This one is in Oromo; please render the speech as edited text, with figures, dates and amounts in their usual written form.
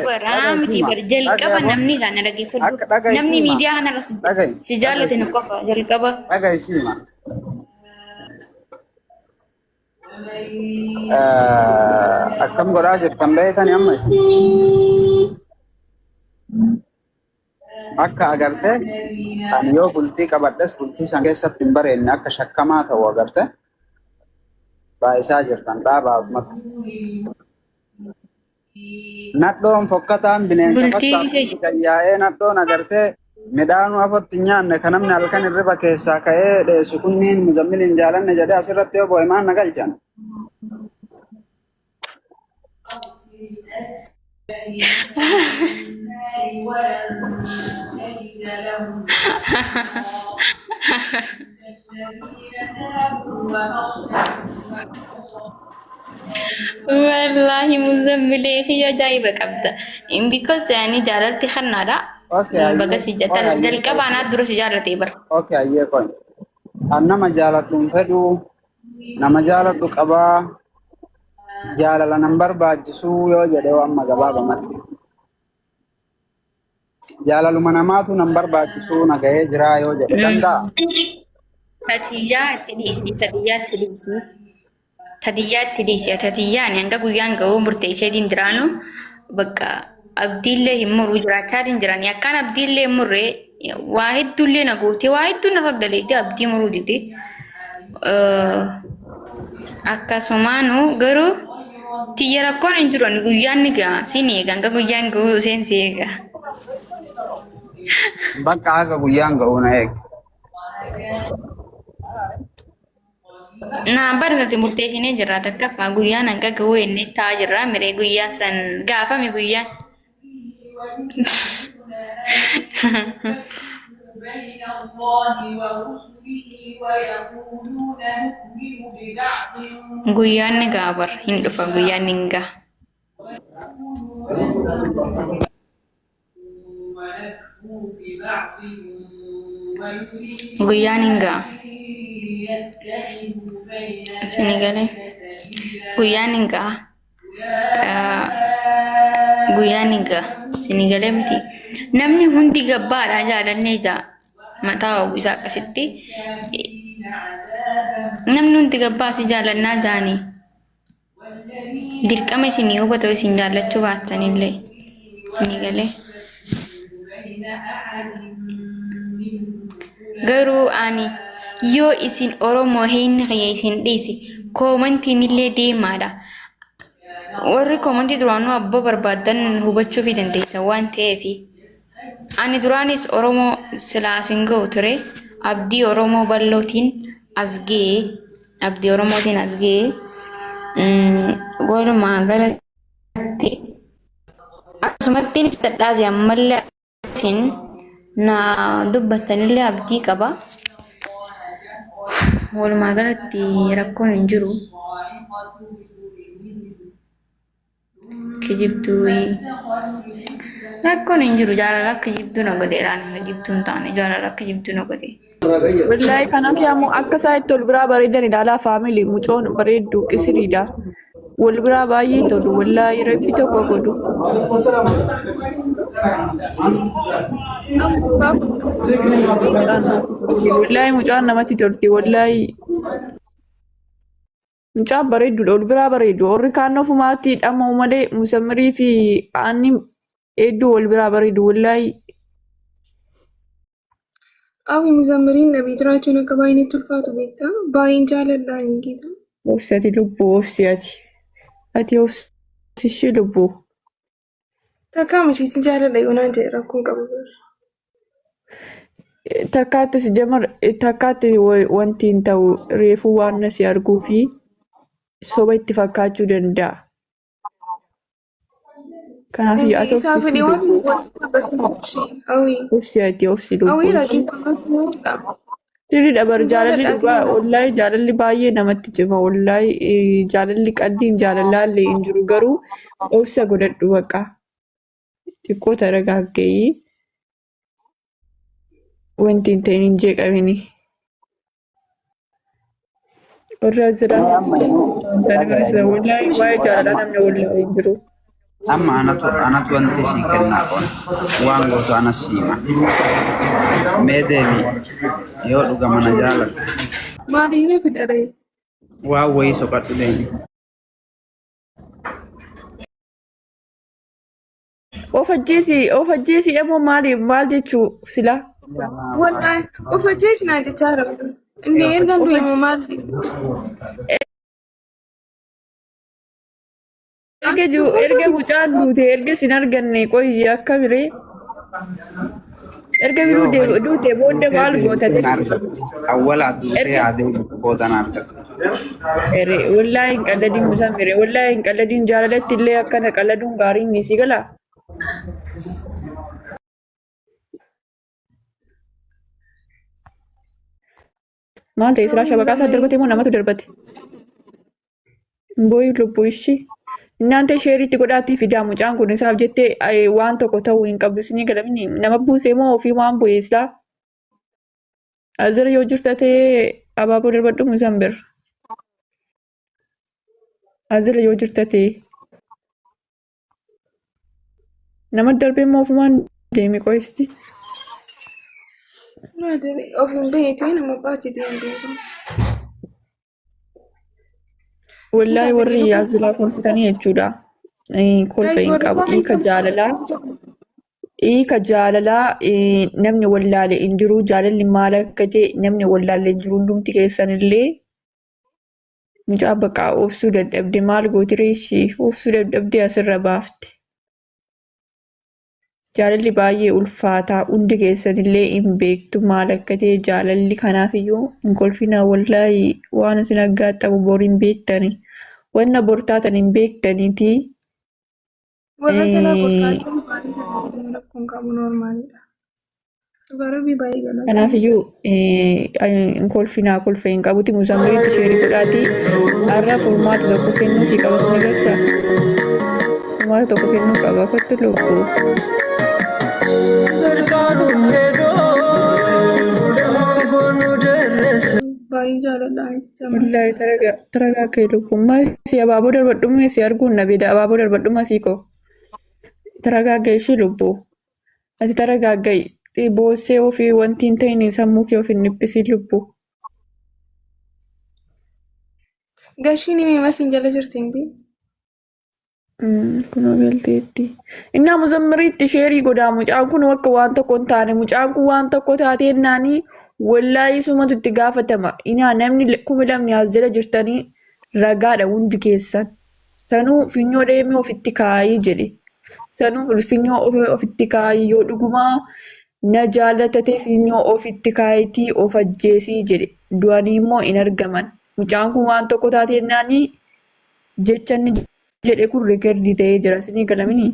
Waraana miti bar jalqaba dhaga'i namni kana dhaggeeffadhu. akka dhaga'i Namni siima miidiyaa kanarra dhaga'i si dhaga'i jaallate na siima qofa jalqaba. dhaga'i siima akkam godhaa jirtan beeytani amma isin akka agarte ani yoo bultii qabadhes bultii san keessatti hin bareenne akka shakkamaa ta'u agarte baa'isaa jirtan dhaabaa matti nadhoon fokkataan bineensa Bultii fakkaatu ishee gayyaa'ee nadhoon agartee midhaanuu afatti nyaanne kan namni halkan hirriba keessaa ka'ee dheessu kunniin muzammil hin jaalanne jedhee asirratti yoo bo'e maan na galchan. wallahi muzammilee fi ajaa'iba qabda. Because yani jaalalti kannaadha. Baga si jalqaba anaa dura si jaallatee bara. Okay, ayyee qoy. An nama jaaladhuun fedhu nama jaaladhu qabaa jaalala nan barbaachisuu yoo jedhe amma gabaabamatti. Jaalaluma namaatu nan barbaachisuu na gahee jiraa yoo jedhe danda'a. Tatiyyaa itti dhiisi, tatiyyaa itti dhiisi. Tatiyyaa itti dhiisi, tatiyyaan hanga guyyaan ga'uu murteessee dindiraanu bakka abdiillee hin muruu jiraachaa dindiranii akkaan abdiillee hin murree waa hedduullee na goote waa hedduu narra galeetti abdii muruu dide. Akkasumaanu garuu tiyya rakkoon hin jiru ani guyyaan ni ga'a siin eega hanga guyyaan ga'uu seensi eega. Bakka haga guyyaan ga'uu na eega. Nah, bar nanti murteessinee jirra takkaffaa guyyaan hanga ga'uu inni taa'aa jirra miree guyyaan san gaafame guyyaan. Guyyaan ni gaabar hin dhufa guyyaan ni gaa. Guyyaan ni gaa. Senegale guyyaan ni gaa. Guyyaan ni gaa. Senegale miti. Namni hundi gabbaadha jaalannee jaa mataa isaa akkasitti. Namni hundi gabbaa si jaalannaa jaanii. Dirqama isinii hubatoo isin jaallachuu baatanillee. Senegale. Garuu ani yoo isin Oromoo hin qiyee isin dhiisi koomantiin illee deemaadha. Warri koomantii duraanuu abbaa barbaadan hubachuu fi dandeessa waan ta'eef ani duraanis Oromoo silaasin ga'u ture abdii Oromoo bal'ootiin as ga'ee abdii Oromootiin as ga'ee walumaa galatti akkasumatti dadhaase ammallee isin na dubbattanillee abdii qaba. Walumaa galatti rakkoon hin jiru. Kijibtuu rakkoon hin jiru jaalala akka jibduu na godheedhaan jibduu hin taane jaalala akka jibduu na godhe. Wallahi kanaaf yaamu akka isaa itti wal biraa bareedan ilaalaa faamilii mucoon bareeddu qisiriidha. Wal biraa baay'ee tolu wallahi rabbi tokko godhu. Wallahi mucaan namatti tolti wallahi. Mucaan bareedduudha wal biraa bareeddu warri kaan ofumaatti dhamma malee musammirii fi aanni hedduu wal biraa bareeddu wallahi. Awi muzammiriin nabii jiraachuun akka baay'inatti ulfaatu beektaa? Baay'een jaaladhaan hin geetu. Obsati lubbuu obsi ati. Ati obsishii lubbuu. Takkaa mishiisin jaaladha yoo naan jedhe rakkoon qabu. Takkaatti wanti hin ta'u reefuu waan nasi arguu fi soba itti fakkaachuu danda'a. Kanaaf ati Isaa fedhee waan obsi ati obsi lubbuu. Awii raajii kanatti Sirri dabar jaalalli dhugaa wallahi jaalalli baay'ee namatti cima wallahi jaalalli qalbiin jaalalaallee hin jiru garuu obsa godhadhu baqa xiqqoo taragaaggeeyyi wanti hin ta'in hin jeeqamini. Warra as jiraatan wallahi waa'ee jaalalaa namni wallahi hin jiru. Amma anatu wanti sii kennaa kun waan gootu anas siima. Mee deemi yoo dhugama na jaalatte Maaliif fidare? waan wayii soqadhu deemi. Of ajjeesii immoo maal jechuu sila? Wallahi of ajjeesnaa jechaa rabbi. Inni erga du'e maal? Erga mucaan duute erga sin arganne qoyyi akka biree. Erga biruu duute booda maal gootate? Awwalaa duutee adee boodan argate. Wallaahi hin qalladin musammire. Wallaahi hin qalladin jaalalatti illee akkana qalladuun gaarii misi gala. Maal ta'e silaa shabaqaa isaa darbate moo namatu darbate? Booyi lubbuu ishii. Inaante sheeritti godhaatii fidaa mucaan kun isaaf jettee waan tokko ta'uu hin qabdu isinii galamini. Nama buusee moo ofii waan bu'ee silaa? Azira yoo jirta ta'ee abaaboo darbadhu Muzammir. Azira yoo jirta ta'ee. Nama darbee moo ofumaan deemi qo'isti? Of hin beekne nama baachitee hin beeku. Wallaahi warri azilaa kolfitanii jechuudha. Kolfa hin qabu. Hiika jaalalaa namni wallaale hin jiru. Jaalalli maal akka ta'e namni wallaalee hin jiru. Hundumti keessan illee mucaa baqaa obsuu dadhabde maal gootiree ishii obsuu dadhabde asirra baafte. Jaalalli baay'ee ulfaataa hundi keessan illee hin beektu maal akka ta'e jaalalli kanaafiyyuu hin kolfinaa wallaahi waan isin aggaaxamu bor hin beektani. Wanna bor taatan hin beektaniiti. Warra jalaa kolfaatiin baay'ee rakkoon qabu noormaalidha. Garuu baay'ee galata. Kanaafiyyuu hin kolfinaa kolfa hin qabuti Muzammiritti sheerii godhaati. Har'a furmaata tokko kennuufi qaba isin agarsiisa. Furmaata tokko kennuu qaba kottu lubbuu. Baay'ee jaaladha. Wallahi taragaa kee lubbummaa si abaaboo darbadhummaa si arguun na beeda abaaboo darbadhummaa si koo. Taragaa kee ishii lubbuu. Ati taragaa ga'i. Boossee ofii wanti hin ta'in sammuu kee of hin dhiphisiin lubbuu. Gashiin himee siin jala jirti miti. Kunoo galteetti. Innaa Muzammiritti sheerii godhaa mucaan kun akka waan tokko hin taane mucaan kun waan tokko taatee naanii wallaahi sumatu itti gaafatama. Inaa namni 1000 as jala jirtanii ragaadha hundi keessan. Sanuu finyoo deemee ofitti kaayii jedhe. Sanuu finyoo ofitti kaayii yoo dhugumaa na jaallatate finyoo ofitti kaayitii of ajjeesii jedhe. Du'anii immoo hin argaman. Mucaan kun waan tokko taatee naanii jecha inni jedhe kun reekerdii ta'ee jira. Isinii galamini.